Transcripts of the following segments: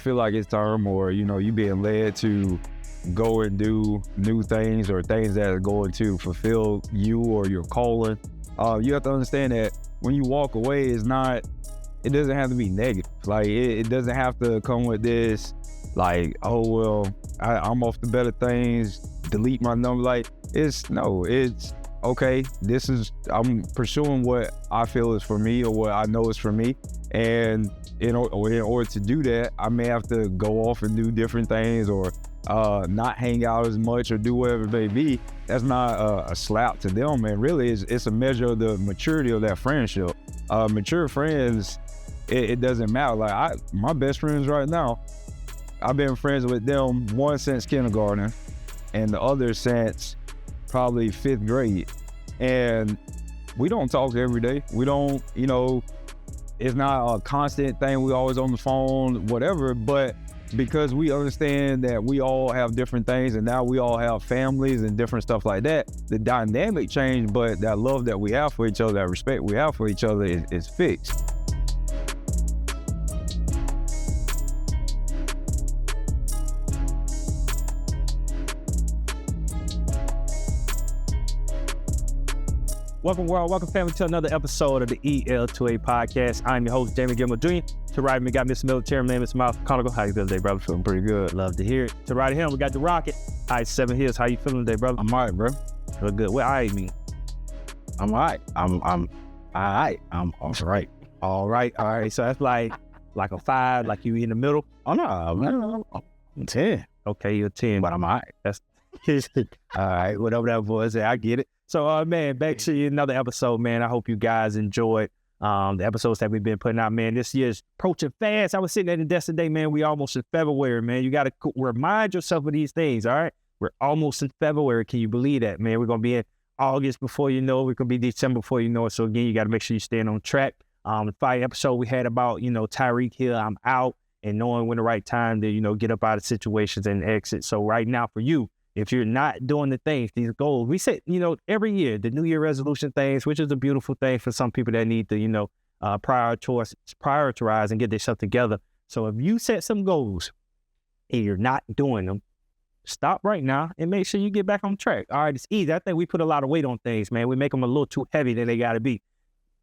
feel like it's time, or, you being led to go and do new things or things that are going to fulfill you or your calling, you have to understand that when you walk away, it doesn't have to be negative. Like, it doesn't have to come with this, like, oh, well, I'm off to better things, delete my number. Like, it's okay, I'm pursuing what I feel is for me or what I know is for me. And in order to do that, I may have to go off and do different things, or not hang out as much, or do whatever it may be. That's not a slap to them, man. Really, it's a measure of the maturity of that friendship. Mature friends, it doesn't matter. Like, my best friends right now, I've been friends with them, one since kindergarten and the other since probably 5th grade. And we don't talk every day. We don't, it's not a constant thing. We always on the phone, whatever, but because we understand that we all have different things, and now we all have families and different stuff like that, the dynamic changed, but that love that we have for each other, that respect we have for each other is fixed. Welcome, world. Welcome, family, to another episode of the EL2A Podcast. I'm your host, Jamie Gilmore Jr. To right of me, got Mr. Military Man, Mr. Miles Conical. How you feeling today, brother? Feeling pretty good. Love to hear it. To right of him, we got the Rocket. All right, 7 Hills. How you feeling today, brother? I'm all right, bro. Feel good. What all right mean? I'm all right. I'm all right. I'm all right. All right. All right. So that's like a 5, like you in the middle? Oh, no, man. I'm 10. Okay, you're 10. But I'm all right. That's all right. Whatever that was, I get it. So, man, back to another episode, man. I hope you guys enjoyed the episodes that we've been putting out, man. This year's approaching fast. I was sitting at the desk today, man. We almost in February, man. You got to remind yourself of these things, all right? We're almost in February. Can you believe that, man? We're going to be in August before you know it. We're going to be December before you know it. So, again, you got to make sure you're staying on track. The 5 episode we had about, Tyreek Hill, I'm out, and knowing when the right time to, get up out of situations and exit. So, right now for you, if you're not doing the things, these goals, we set, every year, the New Year resolution things, which is a beautiful thing for some people that need to, prioritize and get their stuff together. So if you set some goals and you're not doing them, stop right now and make sure you get back on track. All right, it's easy. I think we put a lot of weight on things, man. We make them a little too heavy than they got to be.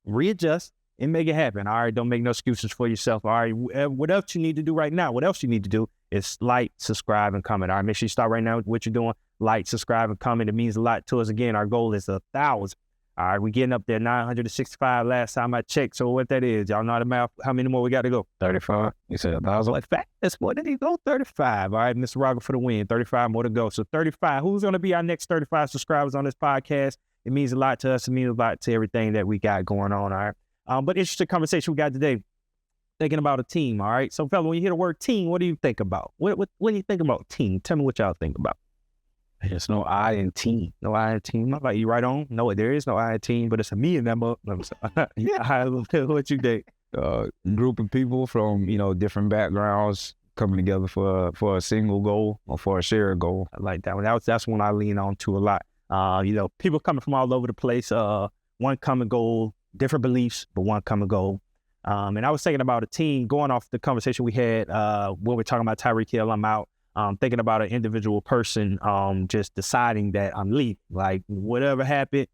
Readjust and make it happen. All right, don't make no excuses for yourself. All right, what else you need to do right now? What else you need to do is like, subscribe, and comment. All right, make sure you start right now with what you're doing. Like, subscribe, and comment. It means a lot to us. Again, our goal is 1,000. All right, we're getting up there, 965 last time I checked. So what that is, y'all know the math. How many more we got to go? 35. You said 1,000? Like, that's more than he go, 35. All right, Mr. Roger for the win. 35 more to go. So 35. Who's going to be our next 35 subscribers on this podcast? It means a lot to us. It means a lot to everything that we got going on. All right. But interesting conversation we got today, thinking about a team, all right? So, fella, when you hear the word team, what do you think about? What do you think about team? Tell me what y'all think about. There's no I in team. No I in team? Not like you right on? No, there is no I in team, but it's a me in that mother. Yeah. What you think? Group of people from, different backgrounds coming together for a single goal or for a shared goal. I like that one. That's one I lean on to a lot. People coming from all over the place, one common goal, different beliefs, but one common goal. And I was thinking about a team, going off the conversation we had when we're talking about Tyreek Hill, I'm out. Thinking about an individual person, just deciding that I'm leaving. Like, whatever happened,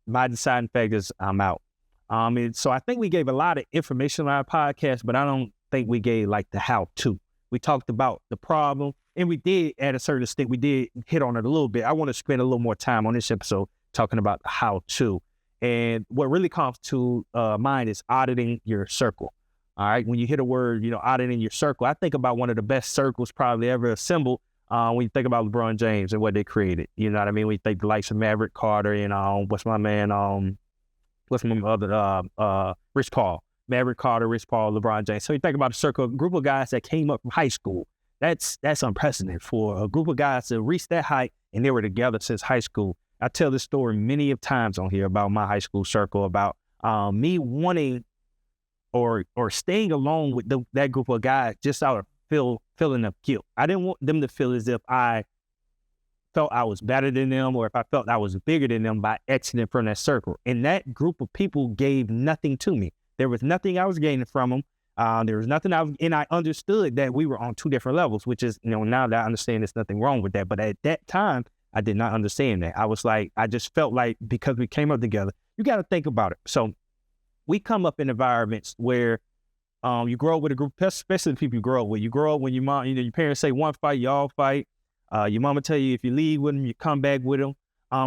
my deciding factor is I'm out. And so I think we gave a lot of information on our podcast, but I don't think we gave like the how-to. We talked about the problem, and we did, at a certain extent, we did hit on it a little bit. I want to spend a little more time on this episode talking about the how-to. And what really comes to mind is auditing your circle. All right. When you hear the word, auditing your circle, I think about one of the best circles probably ever assembled when you think about LeBron James and what they created. You know what I mean? When you think the likes of Maverick Carter and Rich Paul, Maverick Carter, Rich Paul, LeBron James. So you think about a circle, a group of guys that came up from high school. That's unprecedented for a group of guys to reach that height, and they were together since high school. I tell this story many of times on here about my high school circle, about me wanting or staying alone with that group of guys just out of feeling of guilt. I didn't want them to feel as if I felt I was better than them or if I felt I was bigger than them by exiting from that circle. And that group of people gave nothing to me. There was nothing I was gaining from them. There was nothing and I understood that we were on two different levels, which is, now that I understand there's nothing wrong with that. But at that time, I did not understand that. I just felt like because we came up together, you got to think about it. So we come up in environments where you grow up with a group, especially the people you grow up with. You grow up when your mom, your parents say one fight, you all fight. Your mama tell you if you leave with them, you come back with them.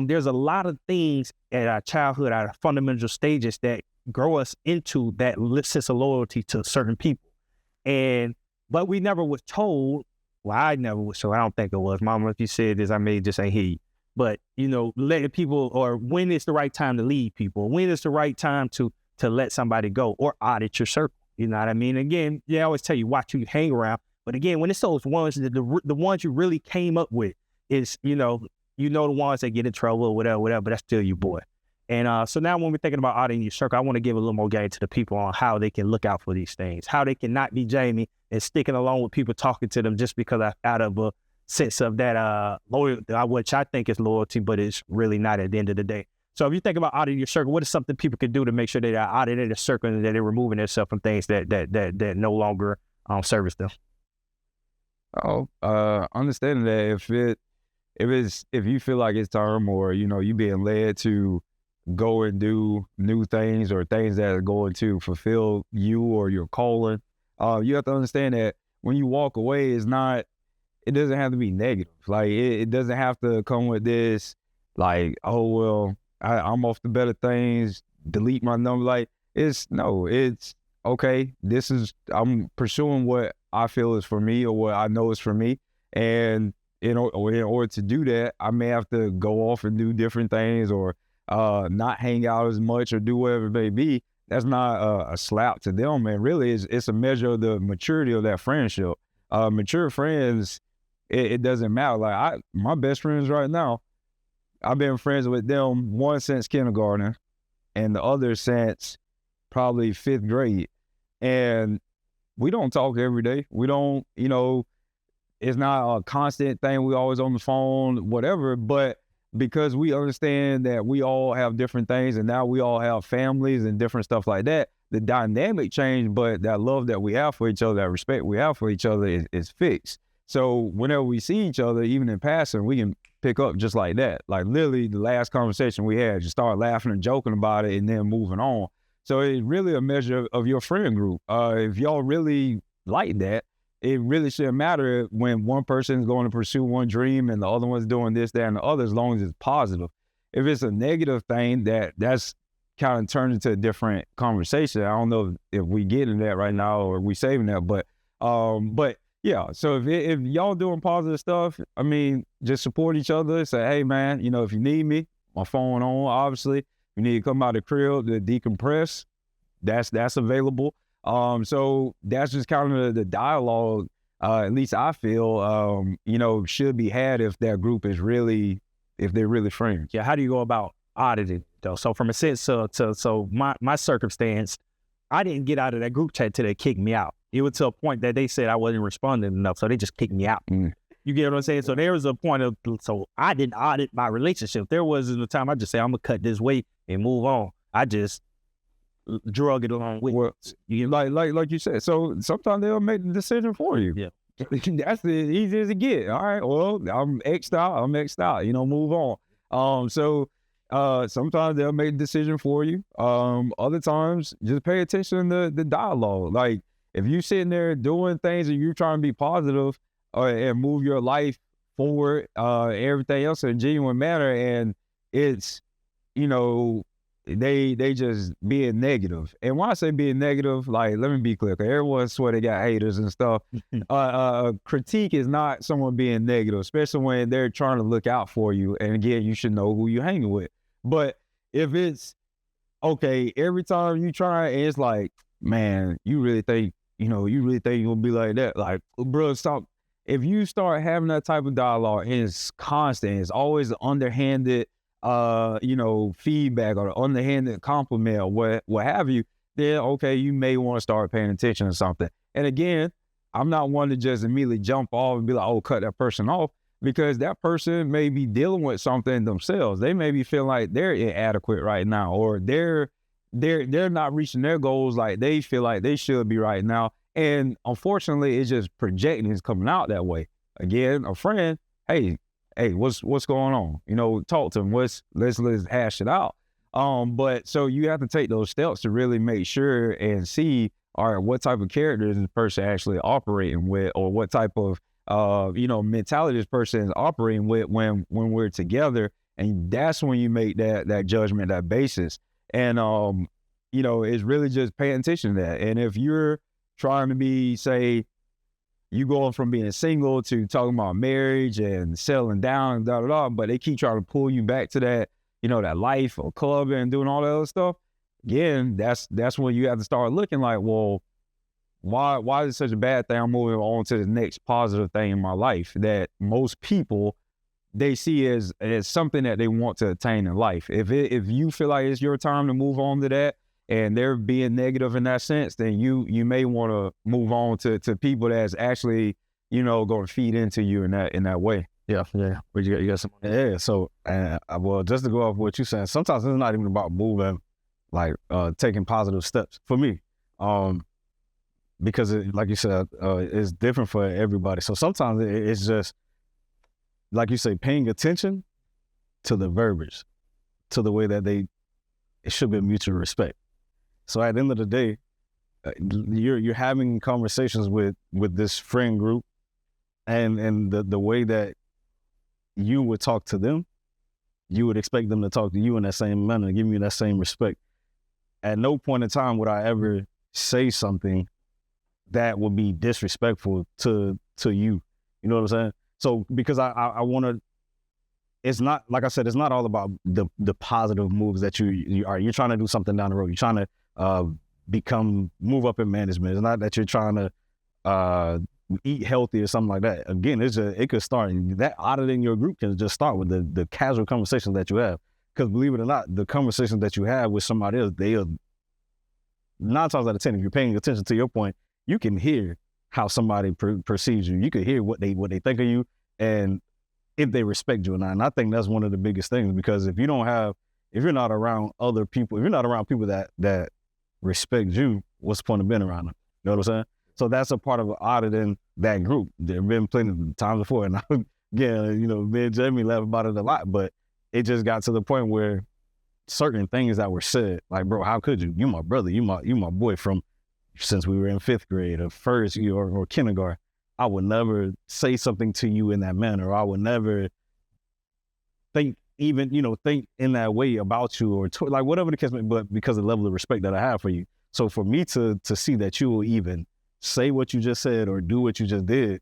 There's a lot of things at our childhood, our fundamental stages that grow us into that sense of loyalty to certain people. But we never was told, I never was, so I don't think it was. Mama, if you said this, I may just ain't hear you. But, letting people, or when is the right time to leave people, when is the right time to let somebody go or audit your circle. You know what I mean? Again, they always tell you watch who you hang around. But again, when it's those ones, the ones you really came up with is, the ones that get in trouble or whatever, but that's still your boy. And so now when we're thinking about auditing your circle, I want to give a little more game to the people on how they can look out for these things, how they can not be Jamie and sticking along with people talking to them just because out of a sense of that loyalty, which I think is loyalty, but it's really not at the end of the day. So if you think about auditing your circle, what is something people can do to make sure they are auditing their circle and that they're removing themselves from things that no longer service them? Understanding that if you feel like it's time or, you being led to go and do new things or things that are going to fulfill you or your calling, you have to understand that when you walk away, it doesn't have to be negative. Like it doesn't have to come with this, like, oh, well, I'm off to better things, delete my number. Like it's okay. I'm pursuing what I feel is for me or what I know is for me. And in order to do that, I may have to go off and do different things or not hang out as much or do whatever it may be. That's not a slap to them, man. Really, it's a measure of the maturity of that friendship. Mature friends, it doesn't matter. Like my best friends right now, I've been friends with them one since kindergarten and the other since probably 5th grade. And we don't talk every day. We don't, it's not a constant thing. We always on the phone, whatever. But because we understand that we all have different things and now we all have families and different stuff like that, the dynamic changed, but that love that we have for each other, that respect we have for each other is fixed. So whenever we see each other, even in passing, we can pick up just like that. Like literally the last conversation we had, just start laughing and joking about it and then moving on. So it's really a measure of your friend group. If y'all really like that, it really shouldn't matter when one person is going to pursue one dream and the other one's doing this, that, and the other, as long as it's positive. If it's a negative thing, that's kind of turned into a different conversation. I don't know if we get into that right now or we saving that, but yeah. So if y'all doing positive stuff, I mean, just support each other. Say, hey man, if you need me, my phone on, obviously. If you need to come out of the crib to decompress, that's available. So that's just kind of the dialogue, at least I feel, should be had if that group is if they're really friends. Yeah. How do you go about auditing though? So from a sense so my circumstance, I didn't get out of that group chat till they kicked me out. It was to a point that they said I wasn't responding enough, so they just kicked me out. You get what I'm saying? So there was a point so I didn't audit my relationship. There wasn't a time I just say, I'm going to cut this weight and move on. I just drug it along with like you said. So sometimes they'll make the decision for you. Yeah. That's the easiest to get. All right, well, I'm X'd out, move on. So sometimes they'll make a decision for you. Other times, just pay attention to the dialogue. Like, if you're sitting there doing things and you're trying to be positive and move your life forward, everything else in a genuine manner, and it's, they just being negative. And when I say being negative, like, let me be clear, because everyone swear they got haters and stuff. Critique is not someone being negative, especially when they're trying to look out for you. And again, you should know who you're hanging with. But if it's, okay, every time you try and it's like, man, you really think you're gonna be like that? Like, bro, stop. If you start having that type of dialogue and it's constant, it's always underhanded, feedback or the underhanded compliment or what have you, then okay, you may want to start paying attention to something. And again, I'm not one to just immediately jump off and be like, oh, cut that person off, because that person may be dealing with something themselves. They may be feeling like they're inadequate right now, or they're they're not reaching their goals like they feel like they should be right now. And unfortunately, it's just projecting, it's coming out that way. Again, a friend, hey, what's going on? You know, talk to them. Let's hash it out. But so you have to take those steps to really make sure and see, all right, what type of character is this person actually operating with, or what type of mentality this person is operating with when we're together. And that's when you make that judgment, that basis. And it's really just paying attention to that. And if you're trying to be, say, you going from being single to talking about marriage and settling down and but they keep trying to pull you back to that, that life or club and doing all that other stuff. Again, that's when you have to start looking like, well, why is it such a bad thing? I'm moving on to the next positive thing in my life that most people, they see as something that they want to attain in life. If you feel like it's your time to move on to that, and they're being negative in that sense, then you may want to move on to people that's actually, going to feed into you in that way. Yeah. But you got some. Yeah. So, well, just to go off what you're saying, sometimes it's not even about moving, like taking positive steps for me, because like you said, it's different for everybody. So sometimes it's just, like you say, paying attention to the verbiage, to the way that it should be mutual respect. So at the end of the day, you're having conversations with this friend group, and the way that you would talk to them, you would expect them to talk to you in that same manner, give you that same respect. At no point in time would I ever say something that would be disrespectful to you. You know what I'm saying? So because I want to, it's not, like I said, it's not all about the positive moves that you're trying to do something down the road. You're trying to move up in management. It's not that you're trying to eat healthy or something like that. Again, it could start, that auditing your group can just start with the casual conversations that you have. Because believe it or not, the conversations that you have with somebody else, they are 9 times out of 10, if you're paying attention to your point, you can hear how somebody perceives you. You could hear what they think of you and if they respect you or not. And I think that's one of the biggest things, because if you're not around other people, if you're not around people that respect you, what's the point of being around them? You know what I'm saying? So that's a part of auditing that group. There have been plenty of times before, and again, me and Jamie laugh about it a lot, but it just got to the point where certain things that were said, like, bro, how could you? You my brother, you my boy from since we were in 5th grade or first year or kindergarten. I would never say something to you in that manner. I would never think in that way about you or like whatever the case may be, but because of the level of respect that I have for you. So for me to see that you will even say what you just said or do what you just did,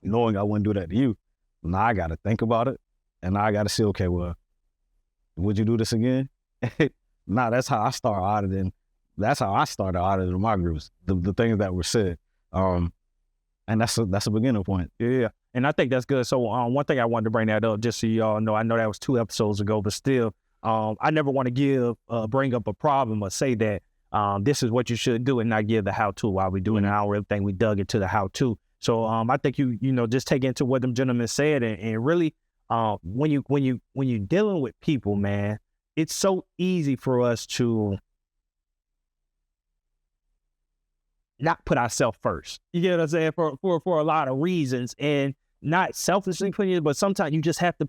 knowing I wouldn't do that to you, now I got to think about it. And now I got to say, okay, well, would you do this again? Nah, that's how I start auditing. That's how I started auditing my groups, the things that were said. And that's a beginning point. Yeah. And I think that's good. So one thing I wanted to bring that up, just so y'all know, I know that was 2 episodes ago, but still, I never want to bring up a problem or say that this is what you should do and not give the how-to while we're doing everything. We dug into the how-to. So I think you just take into what them gentlemen said and really, when you're dealing with people, man, it's so easy for us to not put ourselves first. You get what I'm saying? For a lot of reasons, and not selfishly putting it, but sometimes you just have to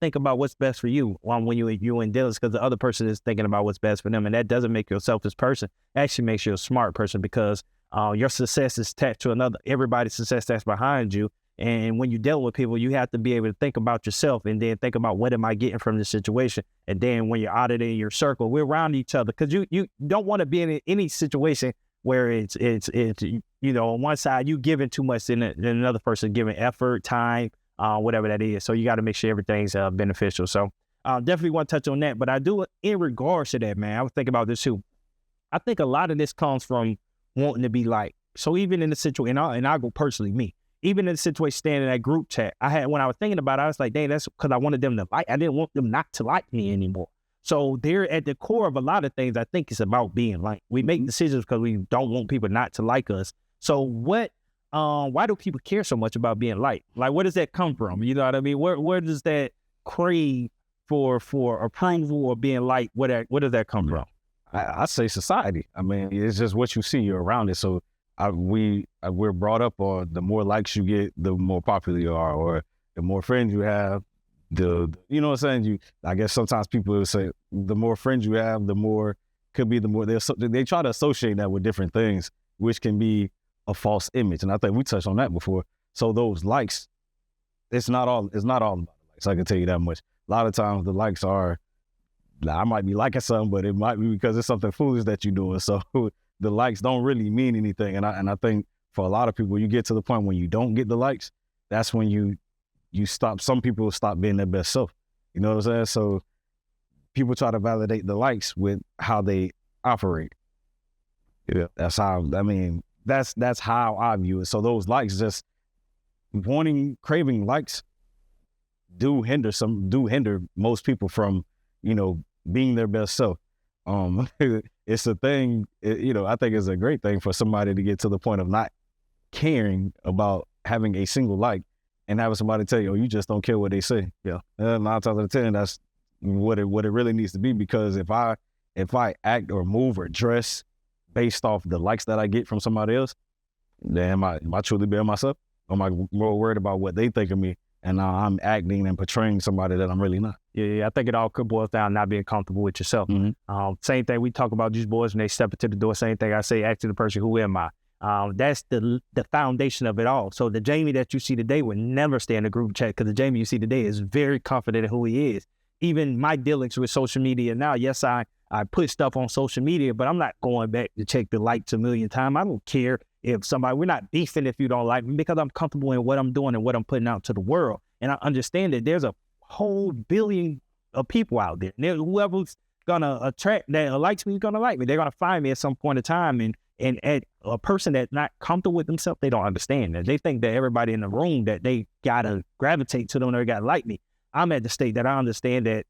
think about what's best for you when you're in dealings, because the other person is thinking about what's best for them, and that doesn't make you a selfish person. It actually makes you a smart person, because your success is attached to everybody's success that's behind you. And when you're dealing with people, you have to be able to think about yourself and then think about what am I getting from this situation. And then when you're auditing your circle, we're around each other, because you don't want to be in any situation where it's on one side you giving too much and another person giving effort, time, whatever that is. So you got to make sure everything's beneficial. So definitely want to touch on that. But I do, in regards to that, man, I was thinking about this too. I think a lot of this comes from wanting to be liked. So even in the situation, and I'll go personally, me, even in the situation staying in that group chat, when I was thinking about it, I was like, dang, that's because I wanted them to like, I didn't want them not to like me anymore. So they're at the core of a lot of things. I think it's about being liked. We make decisions because we don't want people not to like us. So why do people care so much about being liked? Like, where does that come from? You know what I mean? Where does that crave for approval or being liked, where does that come from? I say society. I mean, it's just what you see. You're around it. So we're brought up on the more likes you get, the more popular you are, or the more friends you have. You know what I'm saying? I guess sometimes people will say the more friends you have, the more they try to associate that with different things, which can be a false image. And I think we touched on that before. So those likes, it's not all about the likes. I can tell you that much. A lot of times the likes are, I might be liking something, but it might be because it's something foolish that you're doing. So the likes don't really mean anything. And I think for a lot of people, you get to the point when you don't get the likes, that's when you stop. Some people stop being their best self. You know what I'm saying? So people try to validate the likes with how they operate. Yeah, that's how I view it. So those likes, just craving likes, do hinder most people from, being their best self. It's a thing, I think it's a great thing for somebody to get to the point of not caring about having a single like and having somebody tell you, oh, you just don't care what they say. Yeah. 9 times out of 10, that's what it really needs to be, because if I act or move or dress based off the likes that I get from somebody else, then am I truly being myself? Or am I more worried about what they think of me, and I'm acting and portraying somebody that I'm really not? Yeah, I think it all could boil down not being comfortable with yourself. Mm-hmm. Same thing we talk about these boys when they step into the door. Same thing I say, ask the person, who am I? That's the foundation of it all. So the Jamie that you see today would never stay in a group chat, because the Jamie you see today is very confident in who he is. Even my dealings with social media now, yes, I put stuff on social media, but I'm not going back to check the likes a million times. I don't care if we're not beefing if you don't like me, because I'm comfortable in what I'm doing and what I'm putting out to the world. And I understand that there's a whole billion of people out there. And whoever's gonna attract that likes me is gonna like me. They're gonna find me at some point in time. And at a person that's not comfortable with themselves, they don't understand that. They think that everybody in the room, that they gotta gravitate to them or they gotta like me. I'm at the state that I understand that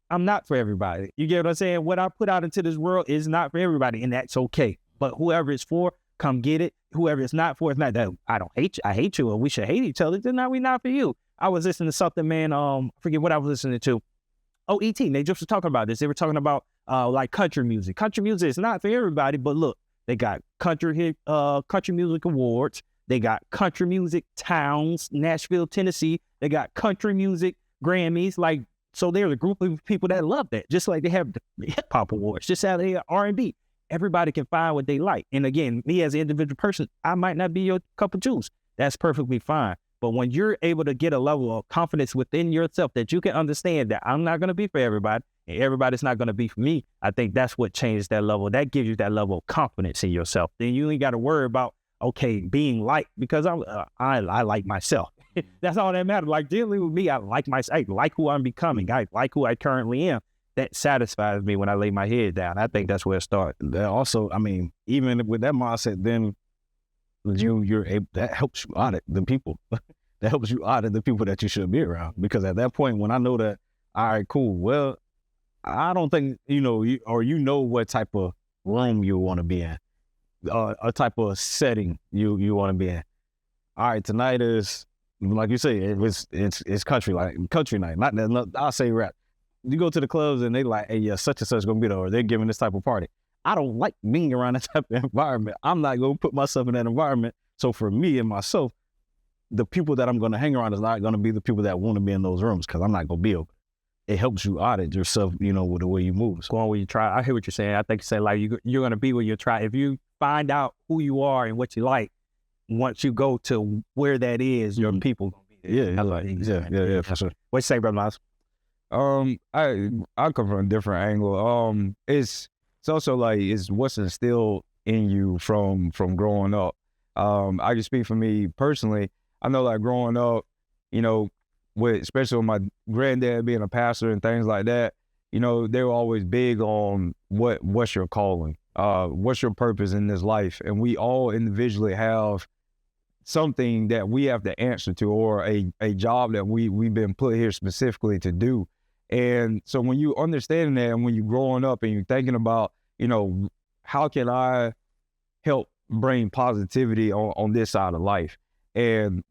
I'm not for everybody. You get what I'm saying? What I put out into this world is not for everybody, and that's okay. But whoever it's for, come get it. Whoever it's not for, it's not that I don't hate you. I hate you, or we should hate each other. Then we not for you. I was listening to something, man. I forget what I was listening to. Oh, ET. They just were talking about this. They were talking about like country music. Country music is not for everybody, but look, they got country music awards. They got country music towns, Nashville, Tennessee. They got country music Grammys. Like, so there's a group of people that love that, just like they have the hip hop awards, just how they have R&B. Everybody can find what they like. And again, me as an individual person, I might not be your cup of juice. That's perfectly fine. But when you're able to get a level of confidence within yourself that you can understand that I'm not going to be for everybody and everybody's not going to be for me, I think that's what changes that level. That gives you that level of confidence in yourself. Then you ain't got to worry about, okay, being liked, because I like myself. That's all that matters. Like, dealing with me, I like who I'm becoming. I like who I currently am. That satisfies me when I lay my head down. I think that's where it starts. That also, I mean, even with that mindset, then you're able, that helps you audit the people. That helps you audit the people that you should be around. Because at that point, when I know that, all right, cool, well, I don't think, you know what type of room you want to be in, a type of setting you want to be in. All right, tonight is, like you say, it's country night. Not I'll say rap. You go to the clubs and they like, hey, yeah, such and such gonna be there, or they're giving this type of party. I don't like being around that type of environment. I'm not gonna put myself in that environment. So for me and myself, the people that I'm gonna hang around is not gonna be the people that want to be in those rooms, because I'm not gonna be open. It helps you audit yourself, with the way you move. So going where you try. I hear what you're saying. I think you say like you're gonna be where you try. If you find out who you are and what you like, once you go to where that is, your people gonna be there. Yeah, for sure. What you say, Brother Miles? I come from a different angle. It's also like it's what's instilled in you from growing up. I can speak for me personally. I know, like, growing up, especially with my granddad being a pastor and things like that, they were always big on what's your calling, what's your purpose in this life, and we all individually have something that we have to answer to, or a job that we've been put here specifically to do. And so when you understand that, and when you're growing up and you're thinking about, how can I help bring positivity on this side of life, and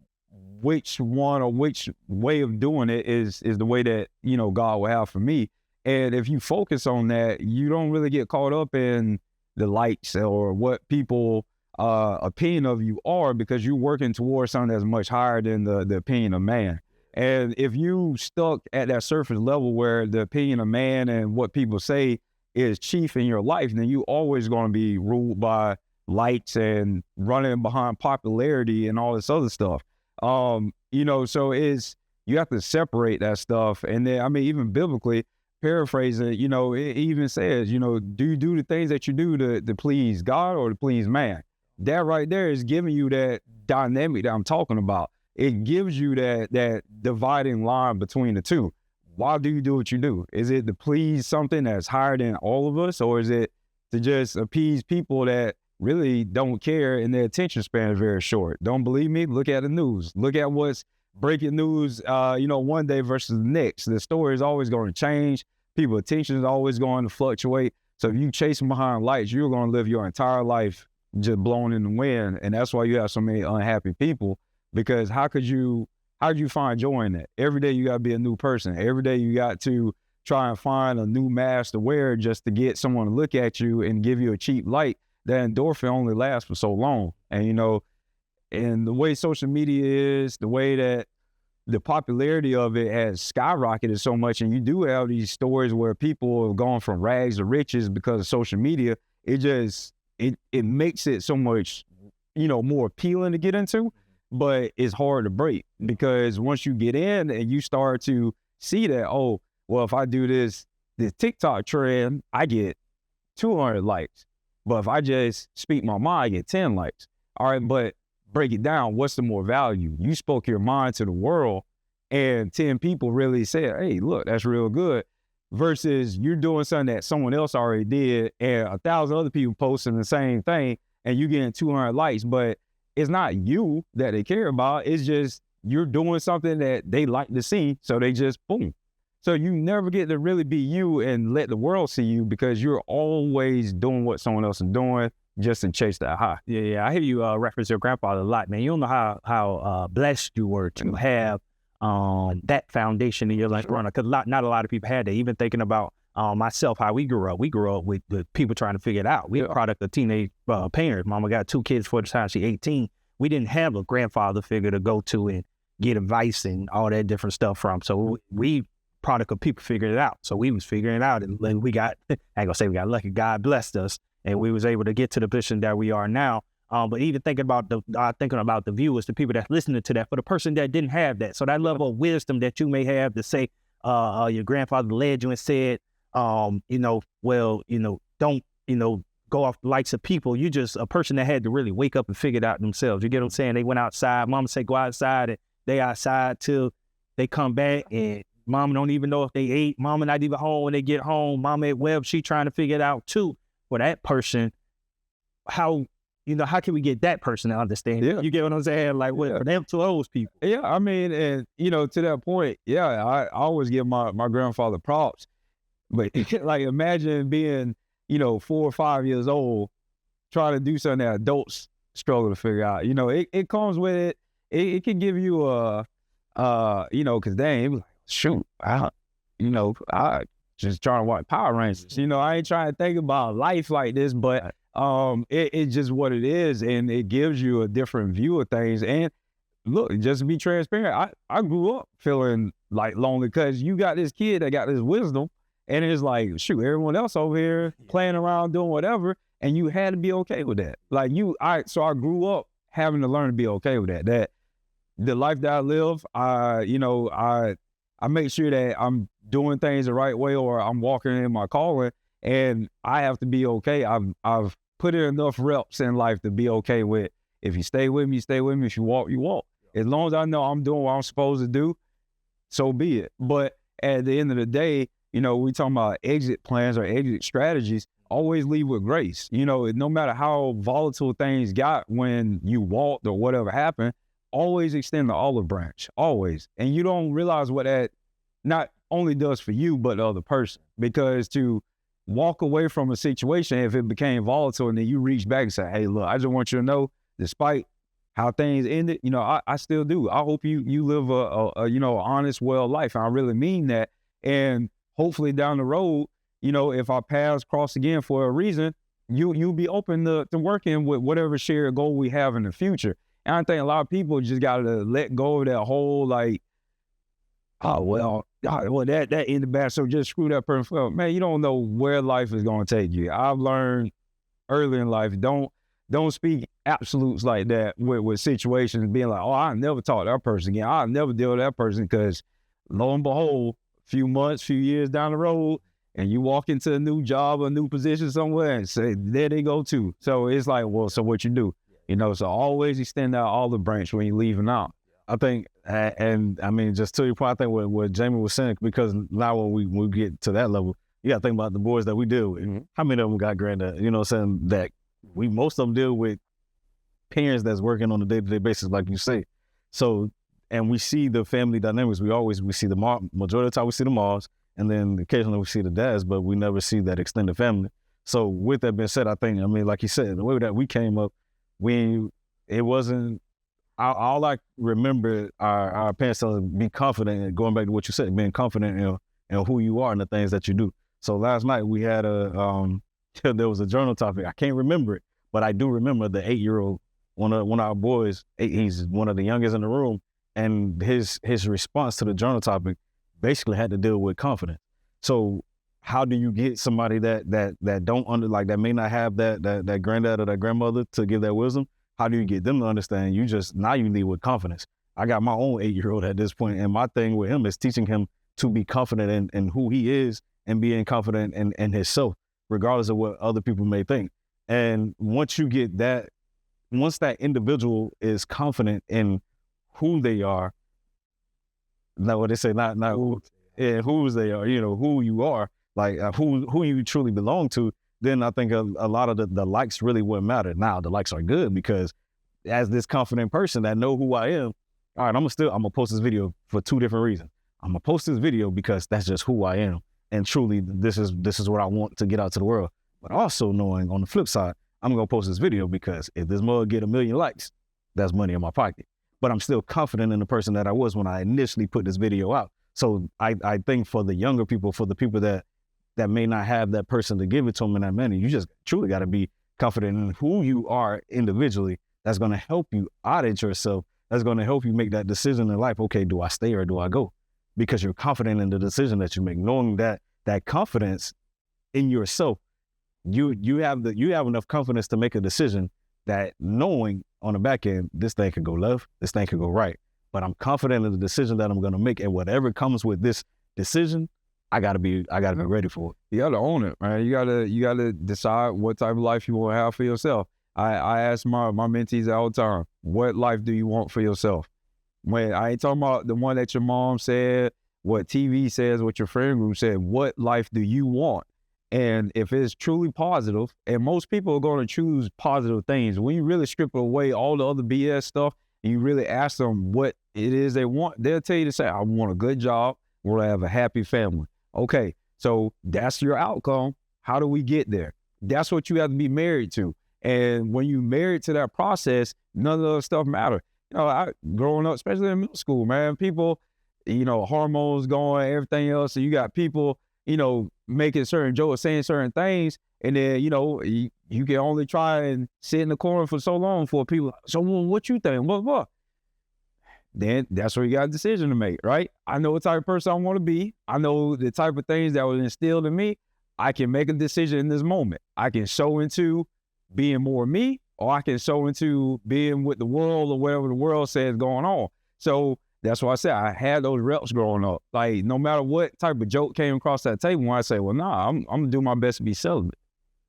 which one or which way of doing it is the way that, God will have for me. And if you focus on that, you don't really get caught up in the likes or what people opinion of you are, because you're working towards something that's much higher than the opinion of man. And if you stuck at that surface level where the opinion of man and what people say is chief in your life, then you always going to be ruled by likes and running behind popularity and all this other stuff. So you have to separate that stuff. And then, I mean, even biblically, paraphrasing, it even says, do you do the things that you do to please God or to please man? That right there is giving you that dynamic that I'm talking about. It gives you that dividing line between the two. Why do you do what you do? Is it to please something that's higher than all of us, or is it to just appease people that really don't care and their attention span is very short? Don't believe me? Look at the news. Look at what's breaking news, one day versus the next. The story is always going to change. People's attention is always going to fluctuate. So if you chasing behind lights, you're going to live your entire life just blown in the wind. And that's why you have so many unhappy people, because how could you find joy in that? Every day you got to be a new person. Every day you got to try and find a new mask to wear just to get someone to look at you and give you a cheap light. That endorphin only lasts for so long. And, and the way social media is, the way that the popularity of it has skyrocketed so much, and you do have these stories where people have gone from rags to riches because of social media, it makes it so much, more appealing to get into, but it's hard to break, because once you get in and you start to see that, oh, well, if I do this TikTok trend, I get 200 likes. But if I just speak my mind, I get 10 likes. All right, but break it down. What's the more value? You spoke your mind to the world and 10 people really said, hey, look, that's real good, versus you're doing something that someone else already did and 1,000 other people posting the same thing and you getting 200 likes, but it's not you that they care about. It's just you're doing something that they like to see, so they just boom. So you never get to really be you and let the world see you, because you're always doing what someone else is doing just to chase that high. Yeah. I hear you reference your grandfather a lot, man. You don't know how blessed you were to have that foundation in your life growing up, because not a lot of people had that. Even thinking about myself, how we grew up with people trying to figure it out. We're a product of teenage parents. Mama got 2 kids before the time she's 18. We didn't have a grandfather figure to go to and get advice and all that different stuff from. So we product of people figuring it out. So we was figuring it out, and we got, I ain't gonna say we got lucky, God blessed us, and we was able to get to the position that we are now. But even thinking about the viewers, the people that's listening to that, for the person that didn't have that, so that level of wisdom that you may have to say, your grandfather led you and said, don't, go off the likes of people. You just a person that had to really wake up and figure it out themselves. You get what I'm saying? They went outside. Mama say go outside, and they outside till they come back, and mama don't even know if they ate. Mama not even home when they get home. Mama at web, she trying to figure it out too. For that person, how can we get that person to understand? Yeah. You get what I'm saying? Like, for them, to those people. Yeah, I mean, and, to that point, I always give my grandfather props. But, like, imagine being, 4 or 5 years old, trying to do something that adults struggle to figure out. It comes with it. It can give you because dang, shoot, I just trying to watch Power Rangers. I ain't trying to think about life like this, but it's just what it is, and it gives you a different view of things. And look, just to be transparent, I grew up feeling like lonely, because you got this kid that got this wisdom, and it's like, shoot, everyone else over here playing around doing whatever, and you had to be okay with that. Like so I grew up having to learn to be okay with that. That the life that I live, I make sure that I'm doing things the right way, or I'm walking in my calling, and I have to be okay. I've put in enough reps in life to be okay with, if you stay with me, you stay with me. If you walk, you walk. As long as I know I'm doing what I'm supposed to do, so be it. But at the end of the day, we talking about exit plans or exit strategies, always leave with grace. No matter how volatile things got when you walked or whatever happened, always extend the olive branch, always. And you don't realize what that not only does for you, but the other person. Because to walk away from a situation, if it became volatile, and then you reach back and say, hey, look, I just want you to know, despite how things ended, I still do. I hope you live a honest, well life. And I really mean that. And hopefully down the road, you know, if our paths cross again for a reason, you'll be open to working with whatever shared goal we have in the future. And I think a lot of people just got to let go of that whole like, that ended bad, so just screw that person. Well, man, you don't know where life is going to take you. I've learned early in life, don't speak absolutes like that with situations, being like, oh, I'll never talk to that person again. I'll never deal with that person, because lo and behold, a few months, few years down the road, and you walk into a new job, a new position somewhere, and say, there they go too. So it's like, well, so what you do? You know, so always extend out all the branch when you're leaving out. I think, and I mean, just to your point, I think what Jamie was saying, because now when we get to that level, you got to think about the boys that we deal with. Mm-hmm. How many of them got granddad? You know what I'm saying? That most of them deal with parents that's working on a day-to-day basis, like you say. So, and we see the family dynamics. We see the majority of the time we see the moms, and then occasionally we see the dads, but we never see that extended family. So with that being said, I think, I mean, like you said, the way that we came up, it wasn't, all I remember our parents telling us, be confident, and going back to what you said, being confident in who you are and the things that you do. So last night we had there was a journal topic. I can't remember it, but I do remember the 8-year-old, one of our boys, he's one of the youngest in the room, and his response to the journal topic basically had to deal with confidence. So how do you get somebody that don't that may not have that granddad or that grandmother to give that wisdom? How do you get them to understand? You lead with confidence. I got my own 8-year-old at this point, and my thing with him is teaching him to be confident in who he is and being confident in himself, regardless of what other people may think. And once you get that, once that individual is confident in who they are, not what they say, not whose they are, you know, who you are, like who you truly belong to, then I think a lot of the likes really wouldn't matter. Now the likes are good, because as this confident person that know who I am, all right, I'm gonna post this video for 2 different reasons. I'm gonna post this video because that's just who I am, and truly this is what I want to get out to the world. But also knowing on the flip side, I'm gonna post this video because if this mug get 1 million likes, that's money in my pocket. But I'm still confident in the person that I was when I initially put this video out. So I think for the younger people, for the people that may not have that person to give it to them in that manner, you just truly got to be confident in who you are individually. That's going to help you audit yourself. That's going to help you make that decision in life. Okay, do I stay or do I go? Because you're confident in the decision that you make, knowing that confidence in yourself, you have enough confidence to make a decision that, knowing on the back end, this thing could go left, this thing could go right. But I'm confident in the decision that I'm going to make, and whatever comes with this decision, I gotta be ready for it. You gotta own it, man. You gotta decide what type of life you want to have for yourself. I ask my mentees all the time, what life do you want for yourself? When I ain't talking about the one that your mom said, what TV says, what your friend group said, what life do you want? And if it's truly positive, and most people are going to choose positive things, when you really strip away all the other BS stuff and you really ask them what it is they want, they'll tell you to say, I want a good job, I want to have a happy family. Okay, so that's your outcome. How do we get there? That's what you have to be married to. And when you married to that process, none of the stuff matter. You know, growing up, especially in middle school, man, people, you know, hormones going, everything else. So you got people, you know, making certain jokes, saying certain things. And then, you know, you can only try and sit in the corner for so long for people. So what you think? What? Then that's where you got a decision to make, right? I know what type of person I want to be. I know the type of things that was instilled in me. I can make a decision in this moment. I can sow into being more me, or I can sow into being with the world or whatever the world says going on. So that's why I said I had those reps growing up. Like, no matter what type of joke came across that table, when I say, well, nah, I'm going to do my best to be celibate.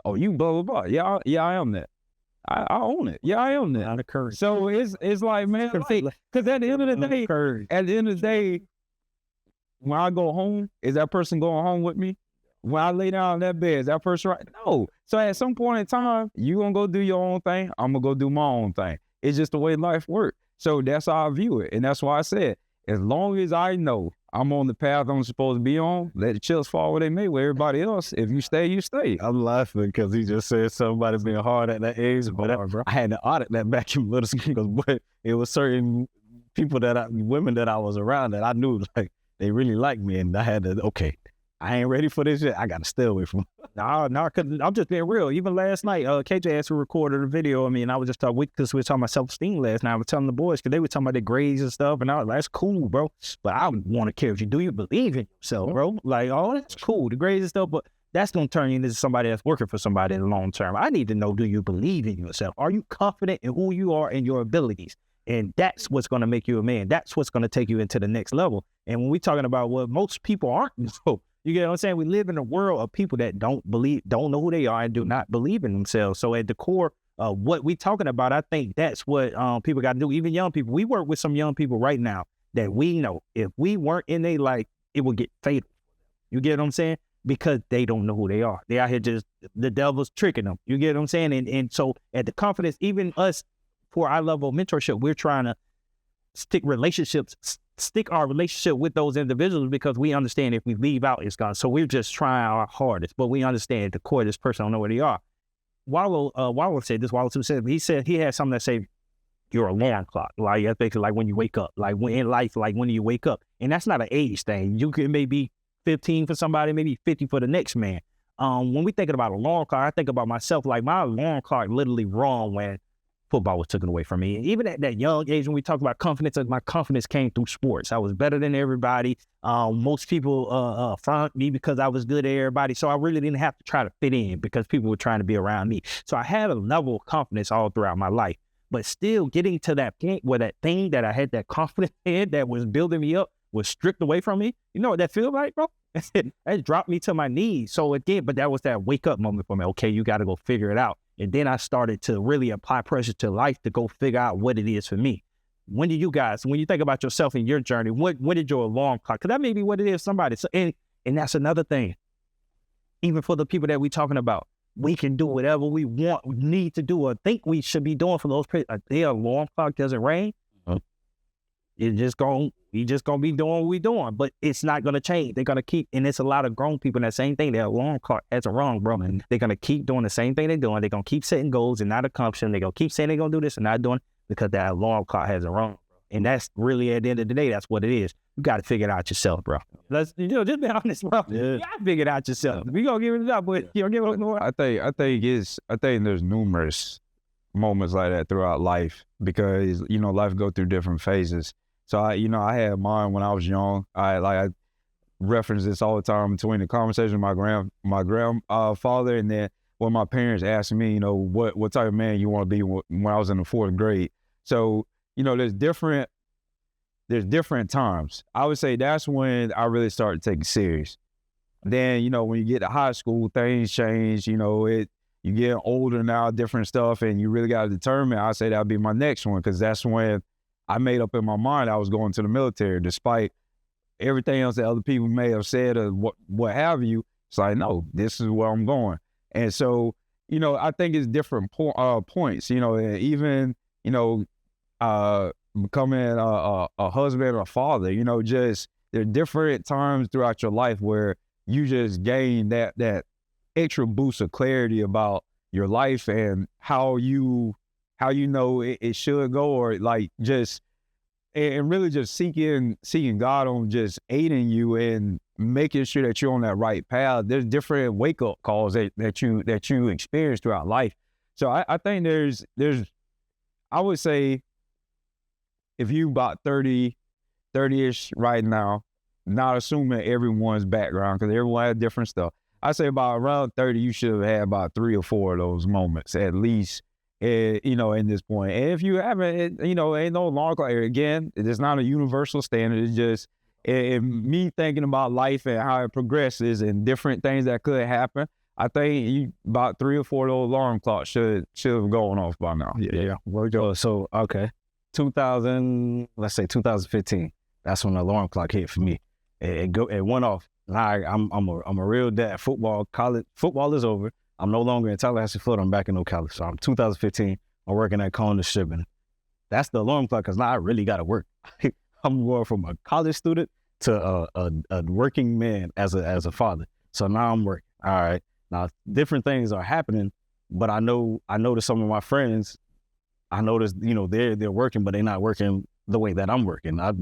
Oh, you blah, blah, blah. Yeah, I am that. I own it. Yeah, I own that. Out of courage. So it's like, man, because at the end of the day, when I go home, is that person going home with me? When I lay down in that bed, is that person right? No. So at some point in time, you going to go do your own thing. I'm going to go do my own thing. It's just the way life works. So that's how I view it. And that's why I said, as long as I know I'm on the path I'm supposed to be on, let the chips fall where they may with everybody else. If you stay, you stay. I'm laughing because he just said somebody being hard at that age, but I had to audit that back in middle school, but it was certain people women that I was around that I knew, like, they really liked me, and I had to, okay, I ain't ready for this yet. I got to stay away from it. No, cause I'm just being real. Even last night, KJ asked to record a video. I mean, I was just talking, because we were talking about self-esteem last night. I was telling the boys, because they were talking about their grades and stuff, and I was like, that's cool, bro. But I want to care if you do you believe in yourself, bro? Like, oh, that's cool, the grades and stuff, but that's going to turn you into somebody that's working for somebody in the long term. I need to know, do you believe in yourself? Are you confident in who you are and your abilities? And that's what's going to make you a man. That's what's going to take you into the next level. And when we're talking about what most people aren't, so you get what I'm saying? We live in a world of people that don't know who they are and do not believe in themselves. So at the core of what we're talking about, I think that's what people got to do. Even young people. We work with some young people right now that we know if we weren't in their life, it would get fatal. You get what I'm saying? Because they don't know who they are. They out here just, the devil's tricking them. You get what I'm saying? And so at the confidence, even us, for our level of mentorship, we're trying to stick our relationship with those individuals, because we understand if we leave out, it's gone. So we're just trying our hardest, but we understand at the core, this person don't know where they are. Wallow said this, he said he had something that say, your alarm clock. Like, I think like when you wake up, like when in life, like when you wake up. And that's not an age thing. You can maybe 15 for somebody, maybe 50 for the next man. When we thinking about alarm clock, I think about myself, like my alarm clock literally wrong when football was taken away from me. Even at that young age, when we talk about confidence, my confidence came through sports. I was better than everybody. Most people front me because I was good at everybody. So I really didn't have to try to fit in because people were trying to be around me. So I had a level of confidence all throughout my life. But still getting to that point where that thing that I had that confidence in that was building me up was stripped away from me. You know what that feels like, bro? That dropped me to my knees. So again, but that was that wake up moment for me. Okay, you got to go figure it out. And then I started to really apply pressure to life to go figure out what it is for me. When do you guys, when you think about yourself and your journey, when did your alarm clock? Because that may be what it is for somebody. So, and that's another thing. Even for the people that we're talking about, we can do whatever we want, need to do, or think we should be doing for those people. Their alarm clock doesn't ring. We just gonna be doing what we doing, but it's not gonna change. They're gonna keep, and it's a lot of grown people in that same thing. Their alarm clock has a wrong, bro. And they're gonna keep doing the same thing they're doing. They're gonna keep setting goals and not accomplishing. They're gonna keep saying they're gonna do this and not doing it because that alarm clock has a wrong. And that's really, at the end of the day, that's what it is. You got to figure it out yourself, bro. Just be honest, bro. Yeah. You got to figure it out yourself. We gonna give it up, but you don't give it more. I think there's numerous moments like that throughout life because life go through different phases. So I had mine when I was young. I reference this all the time between the conversation with my grandfather and then when my parents asked me, what type of man you want to be when I was in the 4th grade. So, there's different times. I would say that's when I really started taking it serious. Then, when you get to high school, things change, you get older now, different stuff, and you really got to determine. I say that'll be my next one because that's when I made up in my mind I was going to the military, despite everything else that other people may have said or what have you. It's like, no, this is where I'm going. And so, I think it's different points, even, becoming a husband or a father, just there are different times throughout your life where you just gain that extra boost of clarity about your life and how you it should go, or like just and really just seeking God on just aiding you and making sure that you're on that right path. There's different wake up calls that you experience throughout life. So I think there's I would say if you about 30-ish right now, not assuming everyone's background because everyone has different stuff. I say about around 30, you should have had about 3 or 4 of those moments at least, in this point. And if you haven't, ain't no long clock. Again, it's not a universal standard. It's just me thinking about life and how it progresses and different things that could happen. I think about 3 or 4 of those alarm clocks should have gone off by now. Yeah. So, okay. 2015. That's when the alarm clock hit for me. It went off. I'm a real dad. Football is over. I'm no longer in Tallahassee, Florida. I'm back in Ocala. So I'm 2015. I'm working at Cone Shipping. That's the alarm clock because now I really got to work. I'm going from a college student to a working man as a father. So now I'm working. All right. Now different things are happening, but I noticed some of my friends. I noticed they're working, but they're not working the way that I'm working. I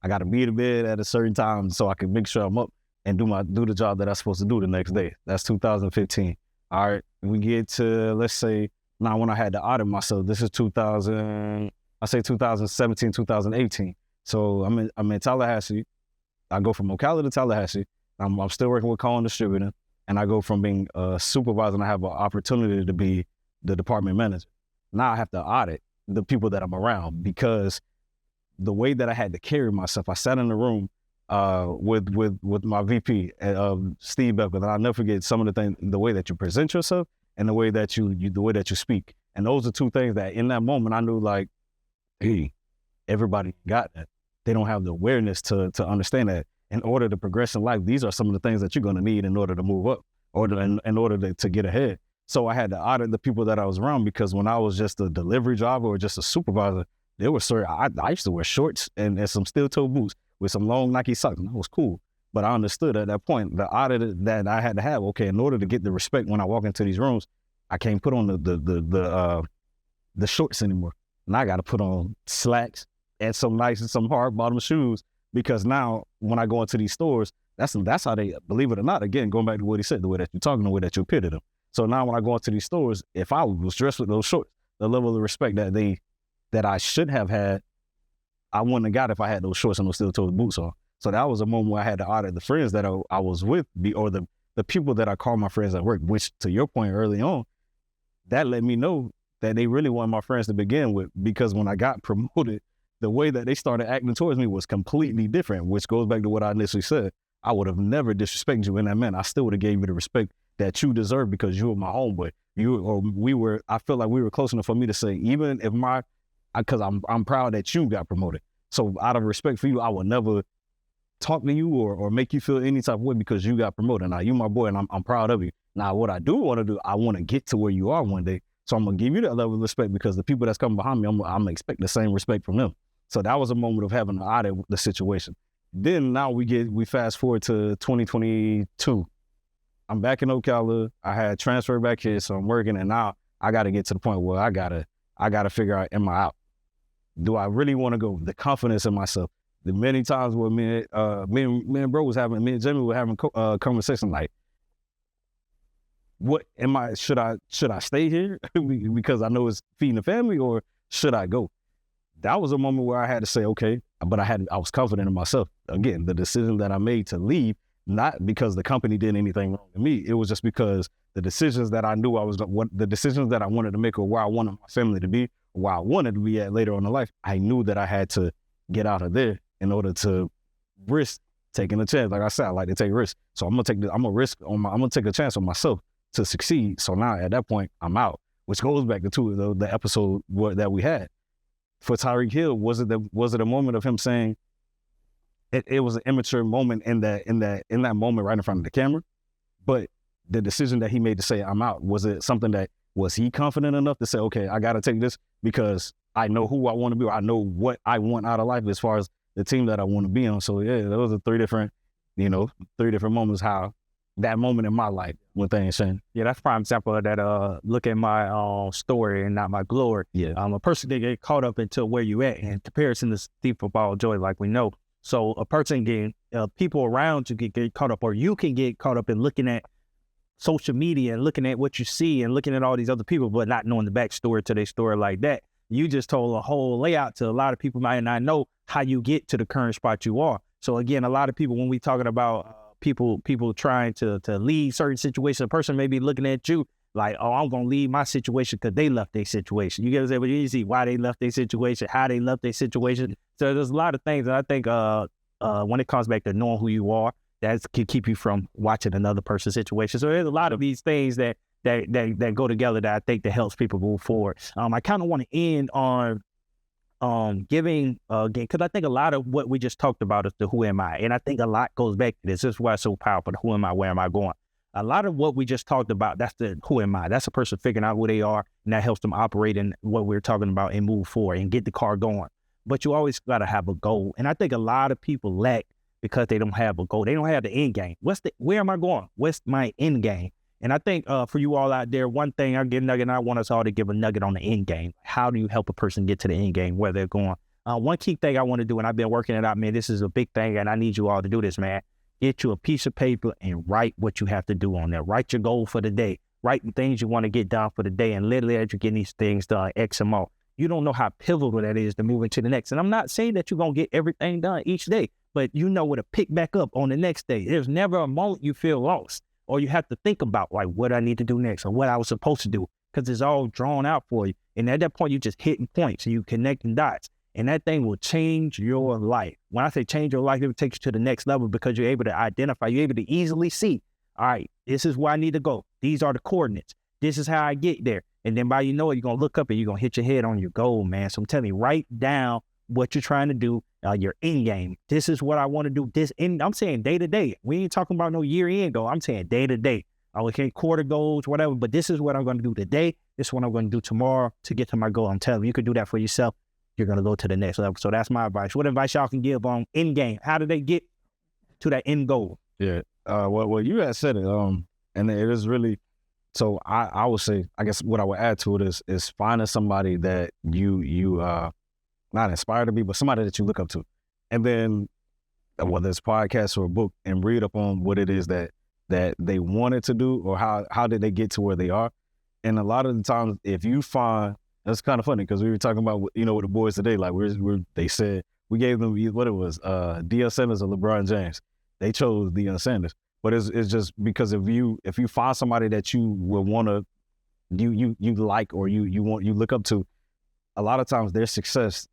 got to be to bed at a certain time so I can make sure I'm up and do the job that I'm supposed to do the next day. That's 2015. All right, we get to, let's say, now when I had to audit myself, this is 2017, 2018. So I'm in Tallahassee. I go from Ocala to Tallahassee. I'm still working with Call and Distributing, and I go from being a supervisor and I have an opportunity to be the department manager. Now I have to audit the people that I'm around because the way that I had to carry myself, I sat in the room with my VP, Steve Becker, and I'll never forget some of the things, the way that you present yourself and the way that you speak. And those are two things that in that moment I knew, like, hey, everybody got that. They don't have the awareness to understand that in order to progress in life, these are some of the things that you're going to need in order to move up or in order to get ahead. So I had to audit the people that I was around because when I was just a delivery driver or just a supervisor, there were I used to wear shorts and some steel-toe boots with some long Nike socks, and that was cool. But I understood at that point the audit that I had to have. Okay, in order to get the respect when I walk into these rooms, I can't put on the shorts anymore, and I got to put on slacks and some hard bottom shoes because now when I go into these stores, that's how they, believe it or not. Again, going back to what he said, the way that you're talking, the way that you appear to them. So now when I go into these stores, if I was dressed with those shorts, the level of respect that I should have had, I wouldn't have got if I had those shorts and those steel-toe boots on. So that was a moment where I had to audit the friends that I was with, or the people that I call my friends at work, which to your point early on, that let me know that they really weren't my friends to begin with, because when I got promoted, the way that they started acting towards me was completely different, which goes back to what I initially said. I would have never disrespected you in that manner. I still would have gave you the respect that you deserve because you were my homeboy. I feel like we were close enough for me to say, even if because I'm proud that you got promoted. So out of respect for you, I would never talk to you or make you feel any type of way because you got promoted. Now you my boy and I'm proud of you. Now what I do want to do, I want to get to where you are one day. So I'm going to give you that level of respect because the people that's coming behind me, I'm going to expect the same respect from them. So that was a moment of having to audit the situation. Then now we fast forward to 2022. I'm back in Ocala. I had transferred back here, so I'm working, and now I got to get to the point where I gotta figure out, am I out? Do I really want to go? The confidence in myself. The many times where me and Jamie were having conversation like, what am I? Should I stay here because I know it's feeding the family, or should I go? That was a moment where I had to say, okay, but I was confident in myself. Again, the decision that I made to leave, not because the company did anything wrong to me. It was just because the decisions that I knew the decisions that I wanted to make, or where I wanted my family to be, or where I wanted to be at later on in life, I knew that I had to get out of there in order to risk taking a chance. Like I said, I like to take risks. So I'm gonna take a chance on myself to succeed. So now at that point, I'm out, which goes back to the episode that we had. For Tyreek Hill, was it a moment of him saying, it was an immature moment in that moment right in front of the camera, but the decision that he made to say I'm out, was it something that, was he confident enough to say, okay, I got to take this because I know who I want to be, or I know what I want out of life as far as the team that I want to be on. So yeah, those are three different moments, how that moment in my life when things changed. Yeah, that's a prime example of that. Look at my story and not my glory. Yeah. A person can get caught up into where you at, and comparison is thief of all joy, like we know. So a person people around you get caught up, or you can get caught up in looking at social media and looking at what you see and looking at all these other people, but not knowing the backstory to their story like that. You just told a whole layout to a lot of people might not know how you get to the current spot you are. So again, a lot of people, when we talking about people trying to leave certain situations, a person may be looking at you like, oh, I'm going to leave my situation because they left their situation. You get what I'm saying? But you see why they left their situation, how they left their situation. So there's a lot of things. And I think when it comes back to knowing who you are, that can keep you from watching another person's situation. So there's a lot of these things that go together that I think that helps people move forward. I kind of want to end on giving, because I think a lot of what we just talked about is the who am I? And I think a lot goes back to this. This is why it's so powerful. The who am I? Where am I going? A lot of what we just talked about, that's the who am I? That's a person figuring out who they are, and that helps them operate in what we're talking about and move forward and get the car going. But you always got to have a goal. And I think a lot of people lack because they don't have a goal. They don't have the end game. Where am I going? What's my end game? And I think for you all out there, one thing I get a nugget, and I want us all to give a nugget on the end game. How do you help a person get to the end game, where they're going? One key thing I want to do, and I've been working it out, man, this is a big thing, and I need you all to do this, man. get you a piece of paper and write what you have to do on there. Write your goal for the day. Write the things you want to get done for the day. And literally as you're getting these things done, X them off. You don't know how pivotal that is to move into the next. And I'm not saying that you're going to get everything done each day, but you know where to pick back up on the next day. There's never a moment you feel lost or you have to think about like what I need to do next or what I was supposed to do because it's all drawn out for you. And at that point, you just hitting points and you connecting dots. And that thing will change your life. When I say change your life, it will take you to the next level because you're able to identify, you're able to easily see, all right, this is where I need to go. These are the coordinates. This is how I get there. And then by you know it, you're going to look up and you're going to hit your head on your goal, man. So I'm telling you, write down what you're trying to do, your end game. This is what I want to do. I'm saying day to day. We ain't talking about no year end goal. I'm saying day to day. Okay, quarter goals, whatever. But this is what I'm going to do today. This is what I'm going to do tomorrow to get to my goal. I'm telling you, you can do that for yourself. You're going to go to the next level. So that's my advice. What advice y'all can give on end game? How do they get to that end goal? Yeah. Well, you had said it. And it is really. So I would say, I guess what I would add to it is finding somebody that you not inspired to be, but somebody that you look up to. And then whether it's podcast or a book and read up on what it is that they wanted to do or how did they get to where they are. And a lot of the times if you find, that's kind of funny because we were talking about, with the boys today, like they said, we gave them what it was, Deion Sanders or LeBron James. They chose Deion Sanders. But it's just because if you find somebody that you will want to, you like or you look up to, a lot of times their success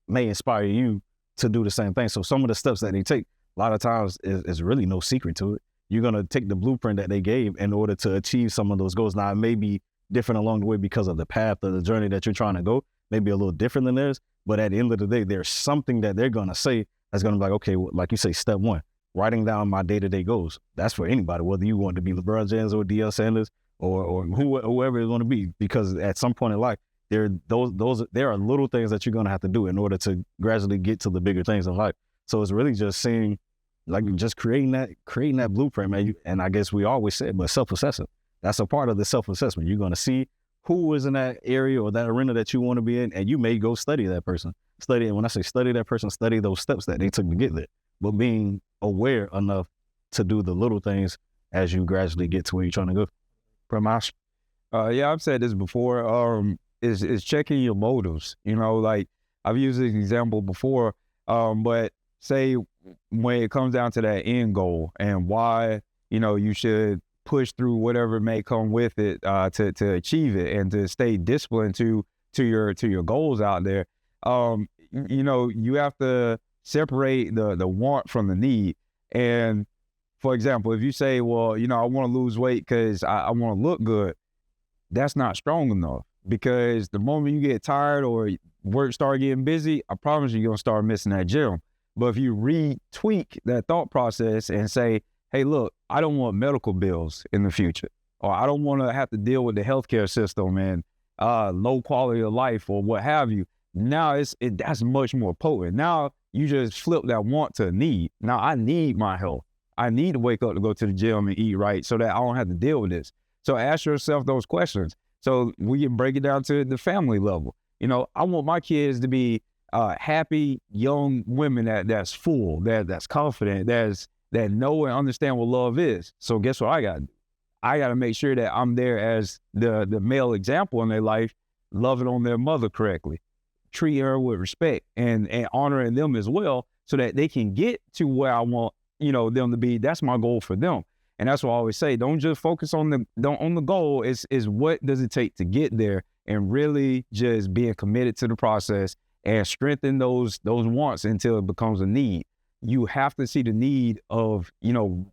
may inspire you to do the same thing. So some of the steps that they take, a lot of times is really no secret to it. You're going to take the blueprint that they gave in order to achieve some of those goals. Now, it may be different along the way because of the path or the journey that you're trying to go, maybe a little different than theirs. But at the end of the day, there's something that they're going to say that's going to be like, okay, like you say, step one. Writing down my day-to-day goals. That's for anybody, whether you want to be LeBron James or Deion Sanders or whoever it's going to be, because at some point in life, there are little things that you're going to have to do in order to gradually get to the bigger things in life. So it's really just seeing, like just creating that blueprint, man. And I guess we always say, but self-assessing. That's a part of the self-assessment. You're going to see who is in that area or that arena that you want to be in, and you may go study that person. And when I say study that person, study those steps that they took to get there. But being aware enough to do the little things as you gradually get to where you're trying to go. Pramash. Yeah, I've said this before. Is checking your motives. Like I've used this example before. But say when it comes down to that end goal and why you should push through whatever may come with it to achieve it and to stay disciplined to your goals out there. You have to separate the want from the need. And for example, if you say, well, I want to lose weight because I want to look good, that's not strong enough, because the moment you get tired or work start getting busy, I promise you're going to start missing that gym. But if you retweak that thought process and say, hey, look, I don't want medical bills in the future, or I don't want to have to deal with the healthcare system and low quality of life or what have you. Now that's much more potent. Now you just flip that want to need. Now I need my health. I need to wake up to go to the gym and eat right so that I don't have to deal with this. So ask yourself those questions. So we can break it down to the family level. I want my kids to be happy young women that's full, that's confident, that know and understand what love is. So guess what I got to do? I got to make sure that I'm there as the male example in their life, loving on their mother correctly, treating her with respect and honoring them as well, so that they can get to where I want them to be. That's my goal for them. And that's what I always say. Don't just focus on the goal. Is what does it take to get there, and really just being committed to the process and strengthen those wants until it becomes a need. You have to see the need of,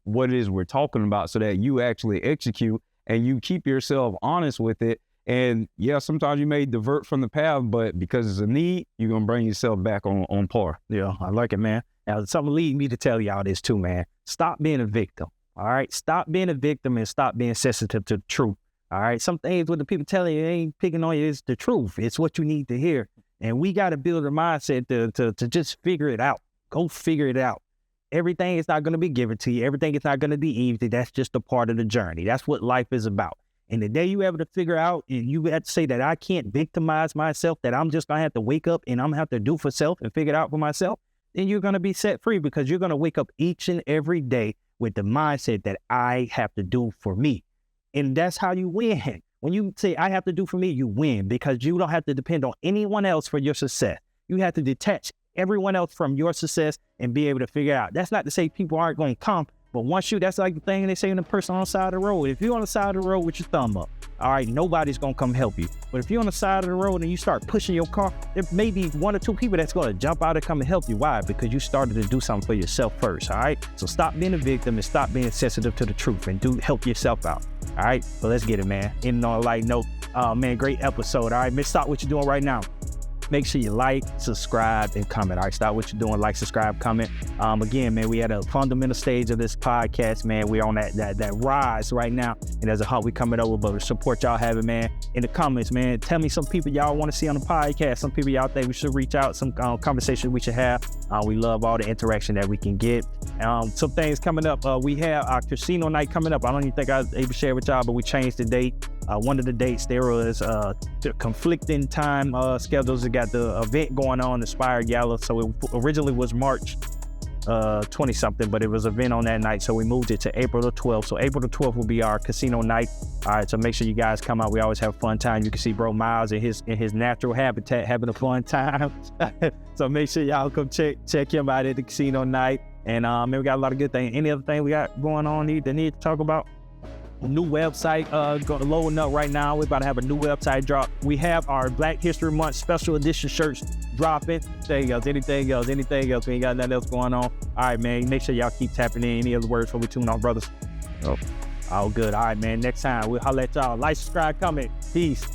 what it is we're talking about so that you actually execute and you keep yourself honest with it. And yeah, sometimes you may divert from the path, but because it's a need, you're going to bring yourself back on par. Yeah, I like it, man. Now, something lead me to tell y'all this too, man. Stop being a victim, all right? Stop being a victim and stop being sensitive to the truth, all right? Some things what the people tell you ain't picking on you is the truth. It's what you need to hear. And we got to build a mindset to just figure it out. Go figure it out. Everything is not going to be given to you. Everything is not going to be easy. That's just a part of the journey. That's what life is about. And the day you able to figure out, and you have to say that I can't victimize myself, that I'm just going to have to wake up and I'm going to have to do for self and figure it out for myself, then you're going to be set free, because you're going to wake up each and every day with the mindset that I have to do for me. And that's how you win. When you say I have to do for me, you win, because you don't have to depend on anyone else for your success. You have to detach everyone else from your success and be able to figure out. That's not to say people aren't going to come, but once you, that's like the thing they say in the person on the side of the road. If you're on the side of the road with your thumb up, all right, nobody's going to come help you. But if you're on the side of the road and you start pushing your car, there may be 1 or 2 people that's going to jump out and come and help you. Why? Because you started to do something for yourself first, all right? So stop being a victim and stop being sensitive to the truth, and help yourself out, all right? So let's get it, man. Ending on a light note. Man, great episode, all right? Man, stop what you're doing right now. Make sure you like, subscribe, and comment. All right, stop what you're doing, like, subscribe, comment. Again, man, we at a fundamental stage of this podcast, man. We're on that rise right now, and there's a hunt we coming over, but the support y'all having, man. In the comments, man, tell me some people y'all want to see on the podcast, some people y'all think we should reach out, some conversation we should have. We love all the interaction that we can get. Some things coming up. We have our casino night coming up. I don't even think I was able to share with y'all, but we changed the date. One of the dates there was the conflicting time schedules. We got the event going on, Inspired Gala. So it originally was March 20-something, but it was an event on that night. So we moved it to April the 12th. So April the 12th will be our casino night. All right, so make sure you guys come out. We always have a fun time. You can see Bro Miles in his natural habitat having a fun time. So make sure y'all come check him out at the casino night. And man, we got a lot of good things. Any other thing we got going on need to talk about? New website loading up right now. We're about to have a new website drop. We have our Black History Month special edition shirts dropping. Anything else? We ain't got nothing else going on. All right, man. Make sure y'all keep tapping in. Any other words before we tune off, brothers? Oh, all good. All right, man. Next time we'll holler at y'all. Like, subscribe, comment. Peace.